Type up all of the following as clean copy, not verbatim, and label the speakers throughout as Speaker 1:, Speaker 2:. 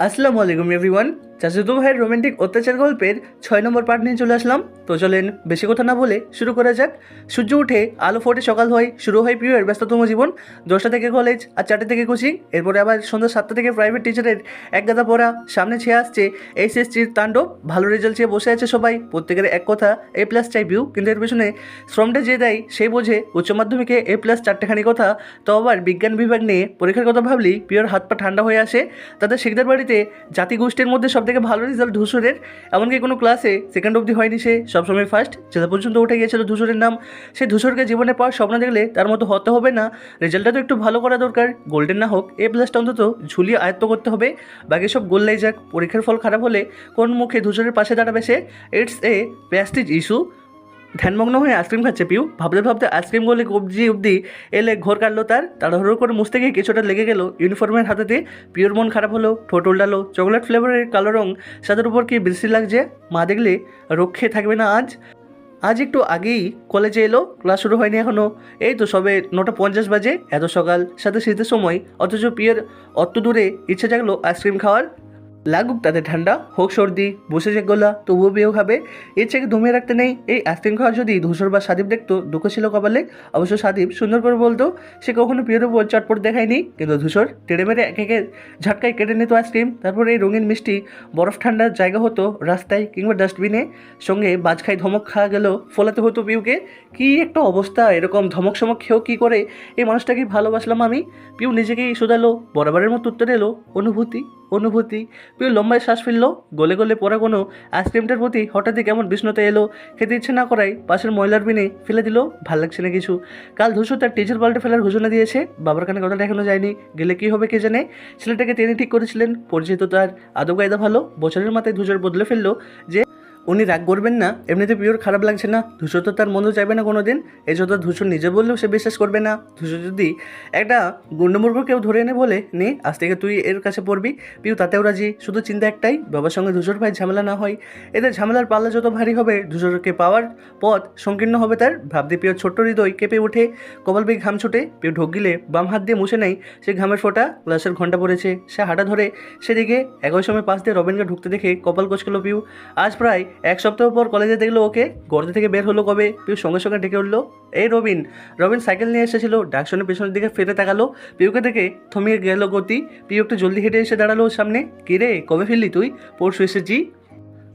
Speaker 1: আসসালামু আলাইকুম এভরিওয়ান। চাচাতো ভাইয়ের রোমান্টিক অত্যাচার গল্পের 6 নম্বর পার্ট নিয়ে চলে আসলাম। তো চলেন বেশি কথা না বলে শুরু করা যাক। সূর্য উঠে আলো ফোটে, সকাল হয়, শুরু হয় প্রিয়ের ব্যস্ততম জীবন। 10টা থেকে কলেজ আর 4টে থেকে কোচিং, এরপরে আবার সন্ধ্যা 7টা থেকে প্রাইভেট টিচারের এক গাদা পড়া। সামনে ছেয়ে আসছে এইচএসসির তাণ্ডব। ভালো রেজাল্ট চেয়ে বসে আছে সবাই, প্রত্যেকের এক কথা A+ চাই পিউ। কিন্তু এর পেছনে শ্রমটা যে দেয় সেই বোঝে। উচ্চ মাধ্যমিকে A+ চারটেখানি কথা, তো আবার বিজ্ঞান বিভাগ নিয়ে পরীক্ষার কথা ভাবলেই পিওর হাত পা ঠান্ডা হয়ে আসে। তাদের শিকদার বাড়িতে জাতিগোষ্ঠীর মধ্যে সবথেকে ভালো রেজাল্ট ধূসরের। এমনকি কোনো ক্লাসে সেকেন্ড অবধি হয়নি, সে সবসময় ফার্স্ট। জেলা পর্যন্ত উঠে গিয়েছিল ধূসরের নাম। সেই ধূসরকে জীবনে পাওয়ার স্বপ্ন দেখলে তার মতো হতে হবে না। রেজাল্টটা তো একটু ভালো করা দরকার, গোল্ডেন না হোক, A+টা অন্তত ঝুলিয়ে আয়ত্ত করতে হবে। বাকি সব গোল্লাই যাক। পরীক্ষার ফল খারাপ হলে কোন মুখে ধূসরের পাশে দাঁড়াবে সে? It's a প্যাস্টিজ issue. ধ্যানমগ্ন হয়ে আইসক্রিম খাচ্ছে পিউ। ভাবতে ভাবতে আইসক্রিম গলে কবজি অবধি এলে ঘোর কাটলো তার। তাড়াহুড়ো করে মুছতে গিয়ে কিছুটা লেগে গেল ইউনিফর্মের হাতেতে। পিওর মন খারাপ হলো, ঠোঁট উল্টালো। চকলেট ফ্লেভারের কালো রং সাদের উপর কি বৃষ্টি লাগছে। মা দেখলে রক্ষে থাকবে না আজ। আজ একটু আগেই কলেজে এলো, ক্লাস শুরু হয়নি এখনও। এই তো সবে 9:50 বাজে। এত সকাল, সাথে শীতের সময়, অথচ পিয়ের অত দূরে ইচ্ছে জাগলো আইসক্রিম খাওয়ার। লাগুক তাদের ঠান্ডা, হোক সর্দি, বসে যে গোলা, তবুও বিয়েও খাবে। এর থেকে দমিয়ে রাখতে নেই। এই আইসক্রিম খাওয়া যদি ধূসর বা সাদীপ দেখতো, দুঃখ ছিল কপালে। অবশ্য সাদীপ সুন্দর করে বলতো সে কখনো পিওর উপর চটপট দেখায়নি, কিন্তু ধূসর টেড়ে মেরে এক একে ঝটকায় কেটে নিত আইসক্রিম। তারপর এই রঙিন মিষ্টি বরফ ঠান্ডার জায়গা হতো রাস্তায় কিংবা ডাস্টবিনে। সঙ্গে বাজ খাই ধমক খাওয়া গেল, ফলাতে হতো পিউকে। কি একটা অবস্থা! এরকম ধমক সমক খেয়েও কী করে এই মানুষটাকে ভালোবাসলাম আমি। পিউ নিজেকেই শুধালো, বরাবরের মতো উত্তর এলো, অনুভূতি, অনুভূতি। পিউ লম্বায় শ্বাস ফেললো। গলে গলে পড়া কোনো আইসক্রিমটার প্রতি হঠাৎই কেমন বিষ্ণুতা এলো। খেতে ইচ্ছে না করায় পাশের ময়লার বিনে ফেলে দিল। ভাল লাগছে না কিছু। কাল ধূসর তার টিচার পাল্টে ফেলার ঘোষণা দিয়েছে। বাবার কানে কথাটা এখনো যায়নি, গেলে কি হবে কে জানে। ছেলেটাকে তিনি ঠিক করেছিলেন, পরিচিত তার, আদব কায়দা ভালো। বছরের মাথায় ধূসর বদলে ফেললো যে উনি রাগ করবেন না, এমনিতে পিওর খারাপ লাগছে না। ধূসর তো তার মন্দ চাইবে না কোনো দিন। এই যত ধূসর নিজে বললেও সে বিশ্বাস করবে না। ধূসর যদি একটা গুন্ডমূর্খ কেউ ধরে এনে বলে নে আজ থেকে তুই এর কাছে পড়বি, পিউ তাতেও রাজি। শুধু চিন্তা একটাই, বাবার সঙ্গে ধূসর ভাই ঝামেলা না হয়। এদের ঝামেলার পাল্লা যত ভারী হবে, ধূসরকে পাওয়ার পথ সংকীর্ণ হবে তার। ভাবতে পিওর ছোট্ট হৃদয় কেঁপে ওঠে, কপাল বেয়ে ঘাম ছুটে। পিউ ঢোক গিলে বাম হাত দিয়ে মুছে নেয় সে ঘামের ফোঁটা। ক্লাসের ঘন্টা পড়েছে, সে হাঁটা ধরে সেদিকে। একই সময় পাশ দিয়ে রবিনকে ঢুকতে দেখে কপাল কোচকেল পিউ। আজ প্রায় এক সপ্তাহ পর কলেজে দেখলো ওকে। গর্তে থেকে বের হলো কবে। পিউ সঙ্গে সঙ্গে ডেকে উঠলো, এই রবিন। রবিন সাইকেল নিয়ে এসেছিল। ডাক শুনে পেছনের দিকে ফিরে তাকালো। পিউকে দেখে থমিয়ে গেল গতি। পিউ একটু জলদি হেঁটে এসে দাঁড়ালো ওর সামনে। কিরে, কবে ফিরলি তুই? পরশু এসেছি।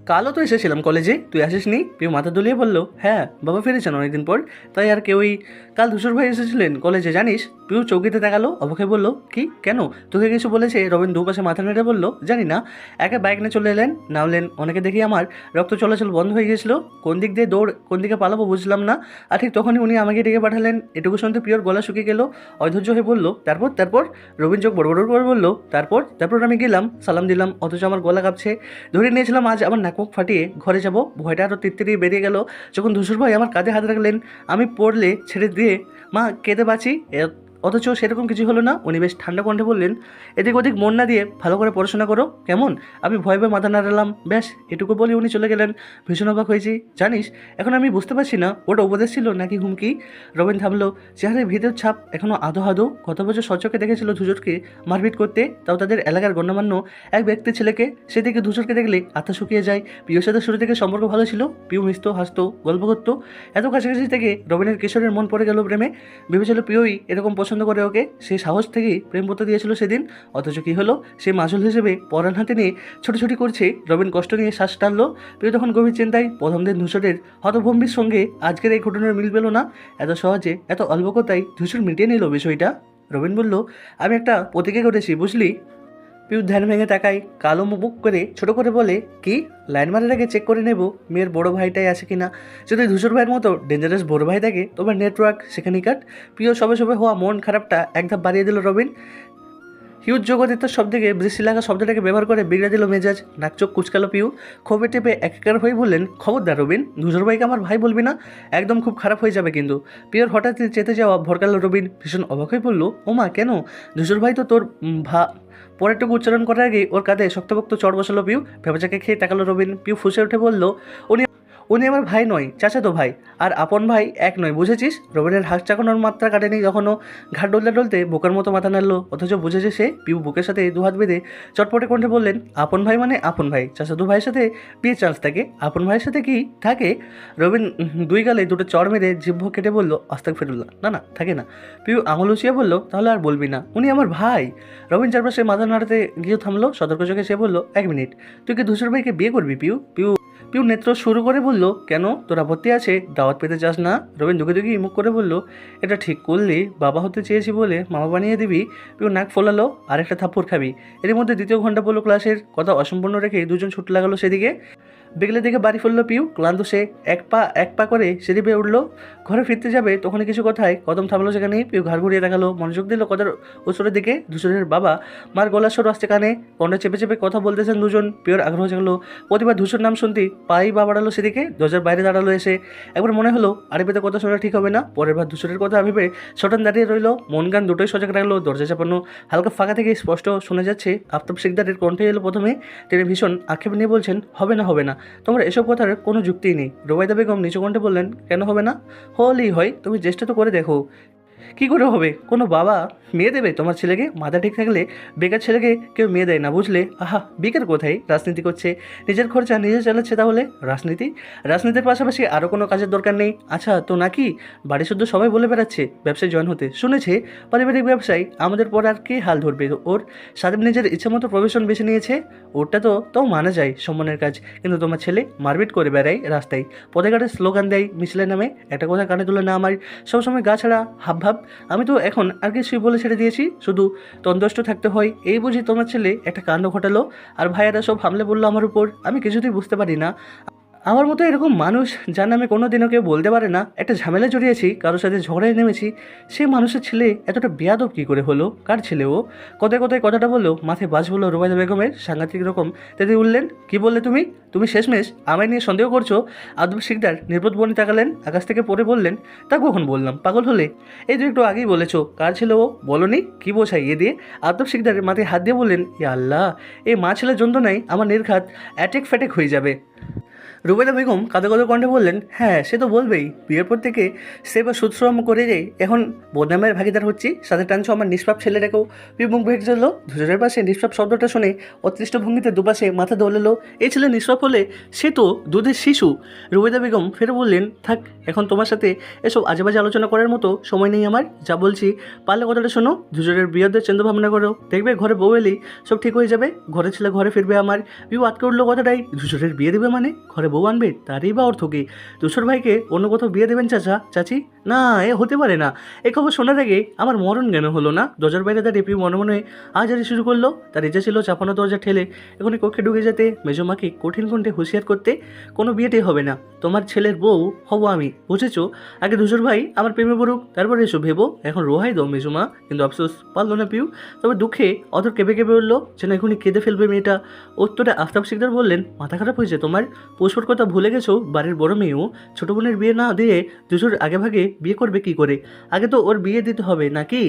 Speaker 1: কালও তো এসেছিলাম কলেজে, তুই আসিসনি? পিউ মাথা দুলিয়ে বলল, হ্যাঁ বাবা ফিরেছেন অনেকদিন পর, তাই আর কেউই। কাল ধূসর ভাই এসেছিলেন কলেজে জানিস? পিউ চৌকিতে তাকালো, অবাকে বলল, কি কেন, তোকে কিছু বলেছে? রবিন দুপাশে মাথা নেড়ে বলল, জানি না। একে বাইক নিয়ে চলে এলেন, নামলেন। অনেকে দেখি আমার রক্ত চলাচল বন্ধ হয়ে গিয়েছিল। কোন দিক দিয়ে দৌড়, কোন দিকে পালাবো বুঝলাম না। আর ঠিক তখনই উনি আমাকে ডেকে পাঠালেন। এটুকু শুনতে পিওর গলা শুকিয়ে গেল, অধৈর্য হয়ে বলল, তারপর তারপর? রবিন চোখ বড় বড় করে বলল, তারপর তারপর আমি গেলাম, সালাম দিলাম, অথচ আমার গলা কাঁপছে। ধরে নিয়েছিলাম আজ আমার নাক মুখ ফাটিয়ে ঘরে যাব। ভয়টা আরও তিত্তিরি বেরিয়ে গেল যখন ধূসর ভাই আমার কাঁধে হাত রাখলেন। আমি পড়লে ছেড়ে দিয়ে মা কেঁদে বাঁচি, অথচ সেরকম কিছু হলো না। উনি বেশ ঠান্ডা কণ্ঠে বললেন, এদিক ওদিক মন না দিয়ে ভালো করে পড়াশোনা করো, কেমন? আমি ভয় ভয়ে মাথা নাড়ালাম। ব্যাস এটুকু বলে উনি চলে গেলেন। ভীষণ অবাক হয়েছি জানিস। এখন আমি বুঝতে পারছি না ওটা উপদেশ ছিল নাকি হুমকি। রবিন থামলো, চেহারায় ভীতের ছাপ এখনও আধো আধো। গত বছর স্বচক্ষে দেখেছিল ধূসরকে মারপিট করতে, তাও তাদের এলাকার গণ্যমান্য এক ব্যক্তির ছেলেকে। সেদিকে ধূসরকে দেখলে আত্মা শুকিয়ে যায়। পিউর সাথে শুরু থেকে সম্পর্ক ভালো ছিল। পিউ মিশতো, হাসতো, গল্প করতো। এত কাছাকাছি থেকে রবিনের কিশোরের মন পড়ে গেল প্রেমে। ভেবেছিল পিউই এরকম পছন্দ করে ওকে। সে সাহস থেকেই প্রেম করতে দিয়েছিল সেদিন। অথচ কী হলো, সে মাসুল হিসেবে পরাণ হাতে নিয়ে ছোটাছুটি করছে। রবিন কষ্ট নিয়ে শ্বাস টানলো। পিউ তখন গভীর চিন্তায়। প্রথম দিন ধূসরের হতভম্বির সঙ্গে আজকের এই ঘটনার মিল পেল না। এত সহজে, এত অল্প কথায় ধূসর মিটিয়ে নিল বিষয়টা। রবিন বলল, আমি একটা প্রতিজ্ঞা করেছি বুঝলি। পিউ ধ্যান ভেঙে তাকায়, কালো মুখ করে ছোট করে বলে, কি? লাইন মারার আগে চেক করে নেব মেয়ের বড় ভাইটাই আছে কিনা। যদি ধূসর ভাইয়ের মতো ডেঞ্জারাস বড় ভাই থাকে, তোমার নেটওয়ার্ক সেখানেই কাট। পিও সবে সবে হওয়া মন খারাপটা এক ধাপ বাড়িয়ে দিল রবিন। হিউজ জগদিত শব্দকে বৃষ্টি লাগা শব্দটাকে ব্যবহার করে বিগড়ে দিল মেজাজ। নাক চোখ কুচকালো পিউ। ক্ষোভে টেপে একাকার হয়ে বললেন, খবরদার রবিন, ধূসর ভাইকে আমার ভাই বলবি না, একদম খুব খারাপ হয়ে যাবে কিন্তু। পিওর হঠাৎ চেতে যাওয়া ভরকালো রবিন ভীষণ অবাক হয়ে বলল, ওমা কেন? ধূসর ভাই তো তোর পরেরটুকু উচ্চারণ করার আগে ওর কাঁধে শক্তপোক্ত চড় বসালো পিউ। ভেবাচাকে খেয়ে তাকালো রবিন। পিউ ফুসে উঠে বলল, উনি উনি আমার ভাই নয়, চাচাতো ভাই। আর আপন ভাই এক নয়, বুঝেছিস? রবিনের হাঁস চাকানোর মাত্রা কাটেনি যখনও ঘাট ডলতে ডলতে বোকার মতো মাথা নাড়লো, অথচ বুঝেছে সে। পিউ বুকের সাথে দুহাত বেঁধে চটপটে কণ্ঠে বললেন, আপন ভাই মানে আপন ভাই, চাচাতো ভাইয়ের সাথে বিয়ে চান্স থাকে, আপন ভাইয়ের সাথে কি থাকে? রবিন দুই গালে দুটো চড় মেরে জিহ্ব কেটে বলল, আস্তাগফিরুল্লাহ, না না, থাকে না। পিউ আঙুল উঁচিয়ে বলল, তাহলে আর বলবি না, উনি আমার ভাই। রবিন চারপাশে মাথা নাড়াতে গিয়ে থামলো, সতর্ক চোখে সে বলল, এক মিনিট, তুই কি ধূসর ভাইকে বিয়ে করবি পিউ? পিউ পিউ নেত্র শুরু করে বলল, কেন, তোর আপত্তি আছে? দাওয়াত পেতে চাস না? রবিন দুঃখে দুঃখে মুখ করে বলল, এটা ঠিক করলি? বাবা হতে চেয়েছি বলে মামা বানিয়ে দিবি? পিউ নাক ফোলালো, আরেকটা থাপ্পড় খাবি। এর মধ্যে দ্বিতীয় ঘন্টা পড়লো ক্লাসের, কথা অসম্পূর্ণ রেখে দুজন ছুটে লাগালো সেদিকে। বিকেলের দিকে বাড়ি ফিরল পিউ, ক্লান্ত সে। এক পা করে সিঁড়ি বেয়ে উঠলো, ঘরে ফিরতে যাবে তখনই কিছু কথায় কদম থামলো সেখানেই। পিউ ঘাড় ঘুরিয়ে দেখালো, মনোযোগ দিল কথার উত্তরের দিকে। ধূসরের বাবা মার গলার স্বর আসছে কানে, কণ্ঠে চেপে চেপে কথা বলতেছেন দুজন। পিওর আগ্রহ জাগলো, প্রতিবার ধূসর নাম শুনতেই পাই বা বাড়ালো সেদিকে। দরজার বাইরে দাঁড়ালো এসে। একবার মনে হলো আরে পেতে কথা শোনা ঠিক হবে না, পরের বার ধূসরের কথা ভেবে শটান দাঁড়িয়ে রইলো, মন গান দুটোই সজাগ রাখলো। দরজা চাপানো হালকা ফাঁকা থেকে স্পষ্ট শোনা যাচ্ছে আফতাব শিকদারের কণ্ঠে এলো প্রথমে। তিনি ভীষণ আক্ষেপ নিয়ে বলছেন, হবে না হবে না, তোমার এসব কথার কোনো যুক্তিই নেই। রুবাইদা বেগম নিচু কণ্ঠে বললেন, কেন হবে না? হলেই হয়, তুমি চেষ্টা তো করে দেখো। কী করে হবে? কোনো বাবা মেয়ে দেবে তোমার ছেলেকে? মাথা ঠিক থাকলে বেকার ছেলেকে কেউ মেয়ে দেয় না, বুঝলে? আহা, বেকার কোথায়, রাজনীতি করছে, নিজের খরচা নিজে চালাচ্ছে। তাহলে রাজনীতির পাশাপাশি আরও কোনো কাজের দরকার নেই? আচ্ছা তো নাকি বাড়ি শুদ্ধ সবাই বলে বেড়াচ্ছে ব্যবসায় জয়েন হতে, শুনেছে পারিবারিক ব্যবসায়। আমাদের পর আর কে হাল ধরবে ওর? সাদেব নিজের ইচ্ছা মতো প্রফেশন বেছে নিয়েছে, ওরটা তো তাও মানা যায়, সম্মানের কাজ। কিন্তু তোমার ছেলে মারপিট করে বেড়ায় রাস্তায়, পথে ঘাটে স্লোগান দেয় মিছিলের নামে, একটা কথা কানে তুলে না আমার, সবসময় গা ছাড়া হাব ভাব। আমি তো এখন আর কিছুই বলে ছেড়ে দিয়েছি, শুধু তন্দষ্ট থাকতে হয়। এই বুঝি তোমার ছেলে একটা কাণ্ড ঘটালো, আর ভাইয়ারা সব হামলে বললো আমার উপর। আমি কিছুতেই বুঝতে পারি না, আমার মতো এরকম মানুষ যার নামে কোনো দিনও কেউ বলতে পারে না একটা ঝামেলা জড়িয়েছি, কারোর সাথে ঝগড়ায় নেমেছি, সেই মানুষের ছেলে এতটা বেয়াদব কী করে হলো? কার ছেলে ও? কথায় কথায় কথাটা বললো, মাথায় বাজ বললো রুবাইদা বেগমের সাংঘাতিক রকম। তেতে উঠলেন, কি বললে তুমি? তুমি শেষমেশ আমায় নিয়ে সন্দেহ করছো? আব্দুল শিকদার নির্বোধ বনে তাকালেন, আকাশ থেকে পড়ে বললেন, তা কখন বললাম, পাগল হলে? এই তো একটু আগেই বলেছো, কার ছেলে ও বলনি? কি বোঝাই এ দিয়ে? আব্দুল শিকদারের মাথায় হাত দিয়ে বললেন, ইয়া আল্লাহ, এই মা ছেলের যন্ত্রণায় আমার নির্ঘাত অ্যাটেক ফ্যাটেক হয়ে যাবে। রুবেদা বেগম কাঁদো কাঁদো কণ্ঠে বললেন, হ্যাঁ সে তো বলবেই, বিয়ের পর থেকে সে বা সুশ্রম করে যে এখন বদনামের ভাগিদার হচ্ছি, সাথে টানছো আমার নিষ্পাপ ছেলেটাকেও। মুখ ভেঙে চললো, ধূসরের পাশে নিষ্পাপ শব্দটা শুনে অতৃষ্ট ভঙ্গিতে দুপাশে মাথা দোলালো। এই ছেলে নিষ্পাপ হলে সে তো দুধের শিশু। রুবেদা বেগম ফেরে বললেন, থাক, এখন তোমার সাথে এসব আজেবাজে আলোচনা করার মতো সময় নেই আমার, যা বলছি পারলে কথাটা শোনো। ধূসরের বিয়েদের চিন্তা ভাবনা করো, দেখবে ঘরে বউ এলেই সব ঠিক হয়ে যাবে, ঘরে ছেলে ঘরে ফিরবে আমার। পিউ আটকে উঠলো কথাটাই, ধূসরের বিয়ে দেবে মানে ঘরে বউ আনবে, তারই বা অর্থ কি? ধূসর ভাইকে অন্য কোথাও বিয়ে দেবেন চাচা চাচি? না, এ হতে পারে না। এই খবর শোনার আগে আমার মরণ জ্ঞান হলো না। দরজার বাইরে দাঁড়িয়ে পিউ মনে মনে আজারি শুরু করলো। তার ইচ্ছা ছিল চাপানো দরজা ঠেলে এখনই কক্ষে ঢুকে যেতে, মেজমাকে কঠিন কণ্ঠে হুঁশিয়ার করতে, কোনো বিয়েটাই হবে না, তোমার ছেলের বউ হব আমি, বুঝেছো? আগে ধূসর ভাই আমার প্রেমে পড়ুক, তারপরে এসো ভেবো, এখন রোহাই দাও মেজমা। কিন্তু আফসোস পারলো না পিউ, তবে দুঃখে অধর কেঁপে কেঁপে উঠলো, যেন এখনই কেঁদে ফেলবে মেয়েটা। উত্তরে আফতাব শিকদার বললেন, মাথা খারাপ হয়েছে তোমার? পুষ্পর কথা ভুলে গেছো? বাড়ির বড় মেয়েও ছোটো বোনের বিয়ে না দিয়ে ধূসর আগে ভাগে বিয়ে করবে কি করে? আগে তো ওর বিয়ে দিতে হবে নাকি?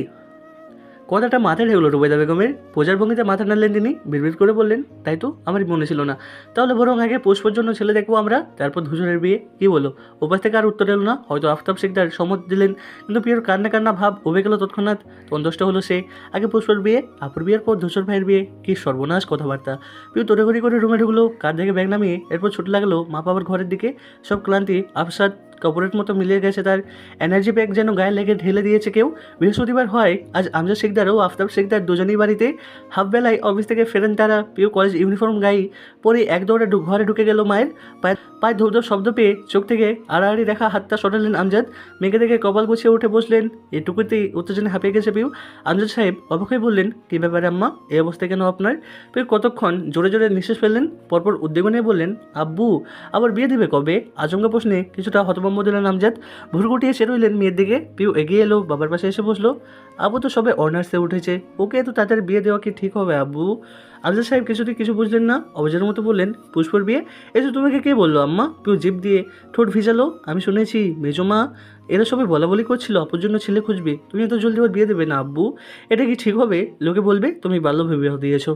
Speaker 1: কথাটা মাথায় ঢেকলো রুবেদা বেগমের। পূজার ভঙ্গিতে মাথা নাড়লেন তিনি, বিড়বিড় করে বললেন, তাই তো, আমারই মনে ছিল না। তাহলে বরং আগে পুষ্পর জন্য ছেলে দেখবো আমরা, তারপর ধূসরের বিয়ে, কি বলো? উপাস থেকে আর উত্তর এলো না। হয়তো আফতাব শিকদার সম্মত দিলেন, কিন্তু পিওর কান্না কান্না ভাব উবে গেল তৎক্ষণাৎ। তন্দষ্ট হলো সে। আগে পুষ্পর বিয়ে, আপুর বিয়ের পর ধূসর ভাইয়ের বিয়ে, কি সর্বনাশ কথাবার্তা। পিউ তোড়েঘড়ি করে রুমে ঢুকলো, কাঁধ থেকে ব্যাগ নামিয়ে এরপর ছুটে লাগলো মা বাবার ঘরের দিকে। সব ক্লান্তি আফসাদ কাপড়ের মতো মিলিয়ে গেছে তার, এনার্জি ব্যাগ যেন গায়ে লেগে ঢেলে দিয়েছে কেউ। বৃহস্পতিবার হয় আজ, আমজাদ শিকদার ও আফতাব শিকদার দুজনেই বাড়িতে। হাফবেলায় অফিস থেকে ফেরেন তারা। পিউ কলেজ ইউনিফর্ম গায়ে পরে এক দৌড়ে ঘরে ঢুকে গেল মায়ের। পায়ে ধূপ ধূপ শব্দ পেয়ে চোখ থেকে আড়াআড়ি দেখা হাতটা সরালেন আমজাদ। মেয়েকে দেখে কপাল গুছিয়ে উঠে বসলেন। এটুকুতেই উত্তেজনে হাঁপিয়ে গেছে পিউ। আমজাদ সাহেব অবাক হয়ে বললেন, কী ব্যাপারে আম্মা, এই অবস্থা কেন আপনার? পিউ কতক্ষণ জোরে জোরে নিঃশ্বাস ফেললেন, পরপর উদ্বেগ নিয়ে বললেন, আব্বু আবার বিয়ে দেবে কবে? আচমকা প্রশ্নে কিছুটা হতভম্ব দিলেন আমজাদ। ভুরু গুটিয়ে সে রইলেন মেয়ের দিকে। পিউ এগিয়ে এলো, বাবার পাশে এসে বসলো। আব্বু তো সবে অনার্সে উঠেছে, ওকে এত তাড়াতাড়ি বিয়ে দেওয়া কি ঠিক হবে আব্বু? আমজাদ সাহেব কিছুতেই কিছু বুঝলেন না, অবজের মতো বললেন, পুষ্পর বিয়ে? এসে তোমাকে কে বললো আম্মা? পিউ জিভ দিয়ে ঠোঁট ভিজালো। আমি শুনেছি মেজমা এরা সবাই বলা বলি করছিল আপুর জন্য ছেলে খুঁজবে, তুমি এত জলদি ওর বিয়ে দেবে না আব্বু? এটা কি ঠিক হবে? লোকে বলবে তুমি বাল্য বিবাহ দিয়েছো।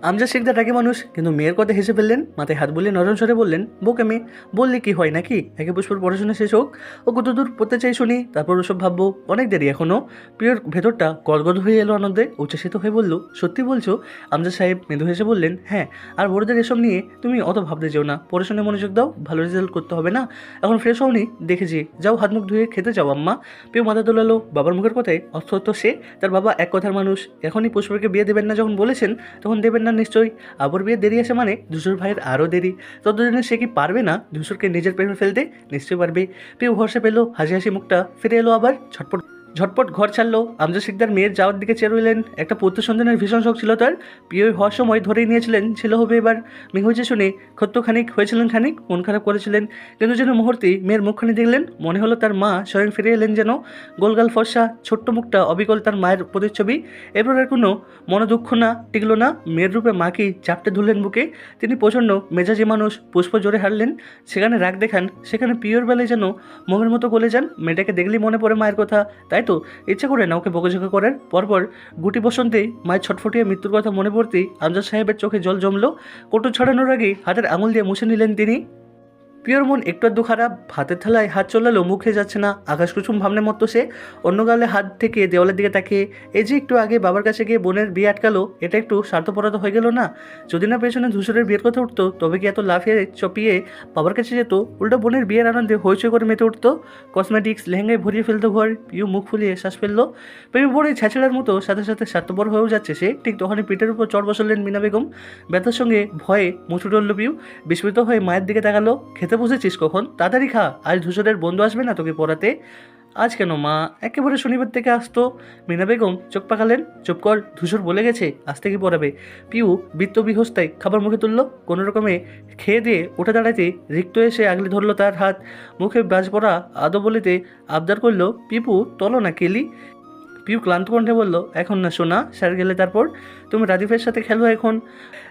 Speaker 1: আমজাদ শিকদার রাগী মানুষ, কিন্তু মেয়ের কথা হেসে ফেললেন, মাথায় হাত বুলিয়ে নরম স্বরে বললেন, বোকে মেয়ে, বললে কি হয় নাকি, একে পুষ্পর পড়াশোনা শেষ হোক, ও কত দূর পড়তে চাই শুনি, তারপর ওসব ভাববো, অনেক দেরি এখনও। প্রিয়র ভেতরটা গদগদ হয়ে এলো আনন্দে, উচ্ছ্বসিত হয়ে বলল, সত্যি বলছো? আমজাদ সাহেব মৃদু হেসে বললেন, হ্যাঁ, আর বড়দের এসব নিয়ে তুমি অত ভাবতে যেও না, পড়াশোনায় মনোযোগ দাও, ভালো রেজাল্ট করতে হবে না? এখন ফ্রেশ হওনি দেখেছি, যাও হাত মুখ ধুয়ে খেতে যাও আম্মা। প্রিয় মাথা তোলালো, বাবার মুখের কথায় অস্ত সে, তার বাবা এক কথার মানুষ, এখনই পুষ্পকে বিয়ে দেবেন না যখন বলেছেন, তখন দেবেন না নিশ্চয়ই। আবার বিয়ে দেরি আসে মানে ধূসর ভাইয়ের আরও দেরি, ততদিনে সে কি পারবে না ধূসরকে নিজের প্রেমে ফেলতে? নিশ্চয়ই পারবে। প্রিয় ভরসা পেল, হাসি হাসি মুখটা ফিরে এলো আবার, ঝটপট ঝটপট ঘর ছাড়লো। আমজাদ শিকদার মেয়ের যাওয়ার দিকে চেয়ে রইলেন, একটা পুত্র সন্তানের ভীষণ শখ ছিল তার, প্রিয় হওয়ার সময় ধরেই নিয়েছিলেন ছেলে হবে এবার। মেয়ে হয়েছে শুনে ক্ষত খানিক হয়েছিলেন, খানিক মন খারাপ করেছিলেন, কিন্তু যেন মুহূর্তে মেয়ের মুখখানি দেখলেন, মনে হলো তার মা স্বয়ং ফিরে এলেন যেন। গোলগাল ফর্সা ছোট্ট মুখটা অবিকল তার মায়ের প্রতিচ্ছবি। এরপর আর কোনো মনোদুঃখ না টিকলো না, মেয়ের রূপে মাকে চাপটে ধরলেন বুকে। তিনি প্রচণ্ড মেজাজি মানুষ, পুষ্প জোরে হারলেন, সেখানে রাগ দেখান, সেখানে প্রিয়র বেলায় যেন মোমের মতো গলে যান। মেয়েটাকে দেখলেই মনে পড়ে মায়ের কথা, তাই তো ইচ্ছা করে না ওকে বকাঝকা করার। পরপর গুটি বসন্তেই মায়ের ছটফটিয়ে মৃত্যুর কথা মনে পড়তেই আমজাদ সাহেবের চোখে জল জমলো। কটু ছড়ানোর আগেই হাতের আঙুল দিয়ে মুছে নিলেন তিনি। প্রিয়র মন একটু আধটু খারাপ, ভাতের থালায় হাত চলালেও মুখে যাচ্ছে না, আকাশ কুসুম ভাবনে মতো সে। অন্য গালে হাত থেকে দেওয়ালের দিকে তাকিয়ে, এই যে একটু আগে বাবার কাছে গিয়ে বোনের বিয়ে আটকালো, এটা একটু স্বার্থপরতা হয়ে গেল না? যদি না পেছনে ধূসরের বিয়ের কথা উঠতো, তবে কি এত লাফিয়ে চপিয়ে বাবার কাছে যেত? উল্টো বোনের বিয়ের আনন্দে হইচই করে মেতে উঠতো, কসমেটিক্স লেহেঙ্গায় ভরিয়ে ফেলতো ঘর। পিউ মুখ ফুলিয়ে শ্বাস ফেললো। প্রেমে পড়ে ছেঁচড়ার মতো সাথে সাথে স্বার্থপর হয়েও যাচ্ছে সে। ঠিক তখনই পিঠের উপর চড় বসালেন মিনা বেগম। ব্যথার সঙ্গে ভয়ে মুছু টলল পিউ, বিস্মিত হয়ে মায়ের দিকে তাকালো। খেতে বসেছিস কখন? তাড়াতাড়ি খা, আজ ধূসরের বন্ধু আসবে না তোকে পড়াতে। আজ কেন মা? একেবারে শনিবার থেকে আসতো। মিনা বেগম চোখ পাকালেন। চুপ কর, ধূসর বলে গেছে আজ থেকে পড়াবে। পিউ বৃত্ত বিহস্তায় খাবার মুখে তুললো, কোনো রকমে খেয়ে দিয়ে উঠে দাঁড়াতে রিক্ত এসে আগলে ধরলো তার হাত, মুখে বাজ পড়া আদো বলিতে আবদার করলো, পিপু তলো না কেলি। পিউ ক্লান্ত কণ্ঠে বলল, এখন না সোনা, স্যার গেলে তারপর তুমি রাদিফের সাথে খেলো এখন।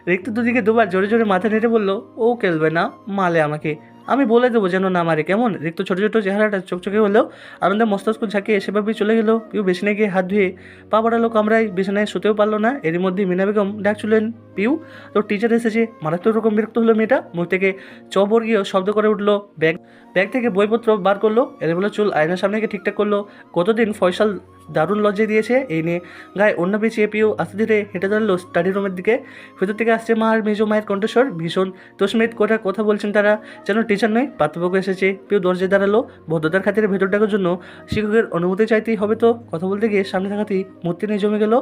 Speaker 1: রিক্ত দুদিকে দুবার জোরে জোরে মাথা নেড়ে বলল, ও খেলবে না, মালে আমাকে, আমি বলে দেবো যেন না মারে কেমন। রিক্ত ছোটো ছোটো চেহারাটা চকচকে হলেও আনন্দে মস্তিষ্ক ঝাঁকিয়ে সেভাবেই চলে গেল। পিউ বিছানায় গিয়ে হাত ধুয়ে পা বাড়ালো কামরায়, বিছানায় শুতেও পারলো না। এরই মধ্যে মিনা বেগম ডাকছিলেন, পিউ তোর টিচার এসেছে। মারাত্মক রকম বিরক্ত হলো মেয়েটা, মুখ থেকে চবর্গীয় শব্দ করে উঠলো। ব্যাগ ব্যাগ থেকে বইপত্র বার করলো, এলোমেলো চুল আয়নার সামনে গিয়ে ঠিকঠাক করলো। কতদিন ফয়সাল দারুণ লজ্জায় দিয়েছে এই নিয়ে। গায়ে অন্য পেঁচিয়ে পিউ আস্তে ধীরে হেঁটে দাঁড়ালো স্টাডি রুমের দিকে। ভেতর থেকে আসছে মা আর মেজো মায়ের কণ্ঠস্বর, ভীষণ তোষমেদ করে কথা বলছেন তারা, যেন টিচার নয় পার্থপক্ষ এসেছে। পিউ দরজায় দাঁড়ালো, ভদ্রতার খাতিরে ভেতর ডাকার জন্য শিক্ষকের অনুমতি চাইতেই হবে তো। কথা বলতে গিয়ে সামনে থাকাতেই মূর্তি নিয়ে জমে গেল।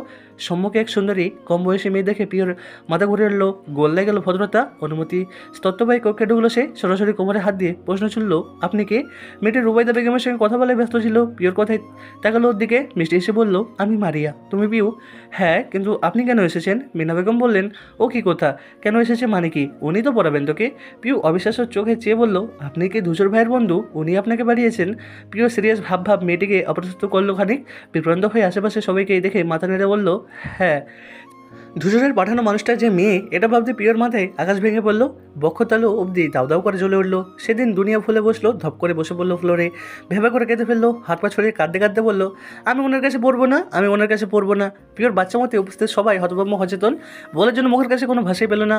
Speaker 1: সম্মুখে এক সুন্দরী কম বয়সী মেয়ে দেখে পিওর মাথা ঘুরে এলো, গোল্লায় গেল ভদ্রতা অনুমতি। স্তত্ববাহী কক্ষে ঢুকলো সে, সরাসরি কোমরে হাত দিয়ে প্রশ্ন ছুড়ল, আপনি কে? মেয়েটি রুবাইদা বেগমের সঙ্গে কথা বলে ব্যস্ত ছিল। পিওর কথায় তাকালো ওর দিকে, মিষ্টি এসে বলল, আমি মারিয়া। তুমি পিউ? হ্যাঁ, কিন্তু আপনি কেন এসেছেন? মিনা বেগম বললেন, ও কি কথা, কেন এসেছে মানে কি? উনি তো পড়াবেন তোকে। পিউ অবিশ্বাস্য চোখে চেয়ে বলল, আপনি কি ধূসর ভাইয়ের বন্ধু? উনি আপনাকে বাড়িয়েছেন? পিউ সিরিয়াস ভাব মেয়েটিকে অপ্রস্তুত করলো খানিক, বিভ্রান্ত হয়ে আশেপাশে সবাইকে দেখে মাথা নেড়ে বলল, হ্যাঁ। ধূসরের পাঠানো মানুষটা যে মেয়ে, এটা ভাবতে পিওর মাথায় আকাশ ভেঙে পড়লো, বক্ষতালু অবধি দাউ দাউ করে জ্বলে উঠলো। সেদিন দুনিয়া ফুলে বসলো, ধপ করে বসে পড়লো ফ্লোরে, ভেবা করে কেঁদে ফেললো, হাত পা ছড়িয়ে কাঁদতে কাঁদতে বললো, আমি ওনার কাছে পড়বো না, আমি ওনার কাছে পড়বো না। পিওর বাচ্চা মতে উপস্থিত সবাই হতভম্ব সচেতন, বলার জন্য মুখের কাছে কোনো ভাষাই পেল না।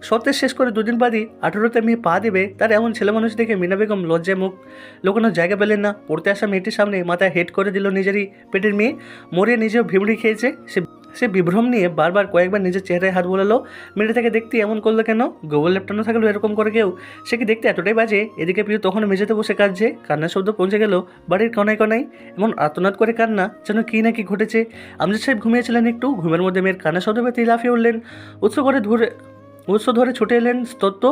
Speaker 1: সত্যের শেষ করে দুদিন বাদই 18তে মেয়ে পা দেবে, তার এমন ছেলে মানুষ দেখে মিনা বেগম লজ্জায় মুখ লোকানোর জায়গা পেলেন না। পড়তে আসা মেয়েটির সামনে মাথায় হেড করে দিল নিজেরই পেটের মেয়ে, মরিয়ে নিজেও ভিমড়ি খেয়েছে। সে বিভ্রম নিয়ে বারবার কয়েকবার নিজের চেহারায় হাত বোলালো। মেয়েটা তাকে দেখতে এমন করলো কেন? গোবর লেপটানো থাকলো এরকম করে কেউ? সে কি দেখতে এতটাই বাজে? এদিকে পিউ তখনও মেঝেতে বসে কাঁদছে, কান্নার শব্দ পৌঁছে গেল বাড়ির কনায় কনায়, এমন আর্তনাদ করে কান্না যেন কি না কি ঘটেছে। আমজাদ সাহেব ঘুমিয়েছিলেন একটু, ঘুমের মধ্যে মেয়ের কান্নার শব্দ পেতেই লাফিয়ে উঠলেন, উৎস ধরে ছুটে এলেন স্তত্ব।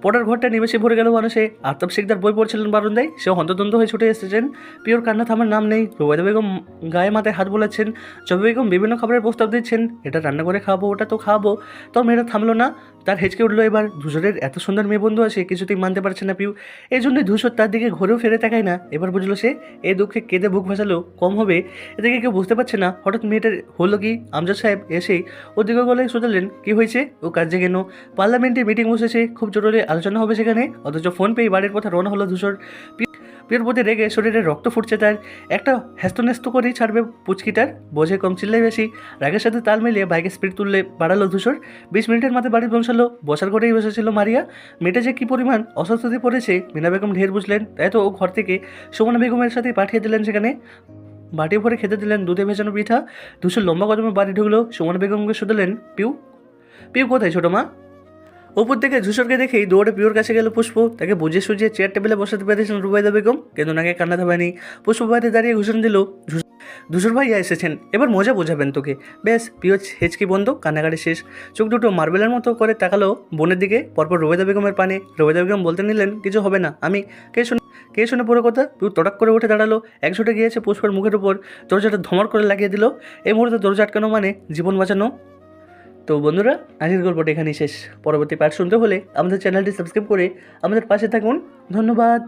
Speaker 1: পড়ার ঘরটা নিমেষে ভরে গেল মানুষে। আফতাব শিকদার বই পড়ছিলেন বারান্দায়, সেও হন্তদন্ত হয়ে ছুটে এসেছেন। পিওর কান্না থামার নাম নেই। রুবাইদা বেগম গায়ে মাথায় হাত বোলাচ্ছেন, জবে বেগম বিভিন্ন খাবারের প্রস্তাব দিচ্ছেন, এটা রান্না করে খাবো, ওটা তো খাবো। তোর মেয়েটা থামলো না, তার হেঁচকে উঠলো এবার। ধূসরের এত সুন্দর মেয়ে বন্ধু আছে, কিছুতেই মানতে পারছে না পিউ। এই জন্যই ধূসর তার দিকে ঘুরেও ফেরে তাকায় না। এবার বুঝলো সে, এই দুঃখে কেঁদে বুক ভাসালো কম হবে, এদিকে কেউ বুঝতে পারছে না হঠাৎ মেয়েটার হলো কি। আমজাদ সাহেব এসেই ওদিকে গলায় শোধালেন, কি হয়েছে? ও কাজে কেন? পার্লামেন্টে মিটিং বসেছে, খুব জরুরি আলোচনা হবে সেখানে, অথচ ফোন পেয়ে বাড়ির পথে রওনা হলো ধূসর। পিওর প্রতি রেগে শরীরে রক্ত ফুটছে তার। একটা হ্যাস্ত করেই ছাড়বে পুচকিটার, বোঝে কম চিল্লাই বেশি। রাগের সাথে তাল মিলিয়ে বাইকে স্পিড তুললে বাড়ালো ধূসর। 20 মিনিটের মাথায় বাড়ি পৌঁছালো। বসার ঘরেই বসেছিল মারিয়া। মেয়েটা যে কী পরিমাণ অস্বস্তিতে পড়েছে মিনা বেগম ঢের বুঝলেন, তাই তো ও ঘর থেকে সুমনা বেগমের সাথে পাঠিয়ে দিলেন সেখানে। বাটি ভরে খেতে দিলেন দুধে ভেজানো পিঠা। ধূসর লম্বা কদমে বাড়ি ঢুকলো। সুমনা বেগমকে শুধলেন, পিউ পিউ কোথায় ছোটো মা? উপর থেকে ধূসরকে দেখেই দৌড়ে পিওর কাছে গেল পুষ্প। তাকে বুঝিয়ে সুঝিয়ে চেয়ার টেবিলে বসাতে পেরেছিলেন রুবাইদা বেগম, কিন্তু নাকি কান্না থামায়নি। পুষ্প বাইরে দাঁড়িয়ে ঘোষণা দিল, ধূসর ভাইয়া এসেছেন, এবার মজা বোঝাবেন তোকে। ব্যাস পিও হেঁচকি বন্ধ, কান্নাকাটি শেষ। চোখ দুটো মার্বেলের মতো করে তাকালো বোনের দিকে, পরপর রুবাইদা বেগমের পানে। রুবাইদা বেগম বলতে নিলেন, কিছু হবে না, আমি। কে শুনে পুরো কথা? পিউ তড়াক করে উঠে দাঁড়ালো, একশোটে গিয়েছে পুষ্পের মুখের উপর, দরজাটা ধমার করে লাগিয়ে দিল। এই মুহূর্তে দরজা আটকানো মানে জীবন বাঁচানো। তো বন্ধুরা, আজকের গল্পটা এখানেই শেষ। পরবর্তী পার্ট শুনতে হলে আমাদের চ্যানেলটি সাবস্ক্রাইব করে আমাদের পাশে থাকুন। ধন্যবাদ।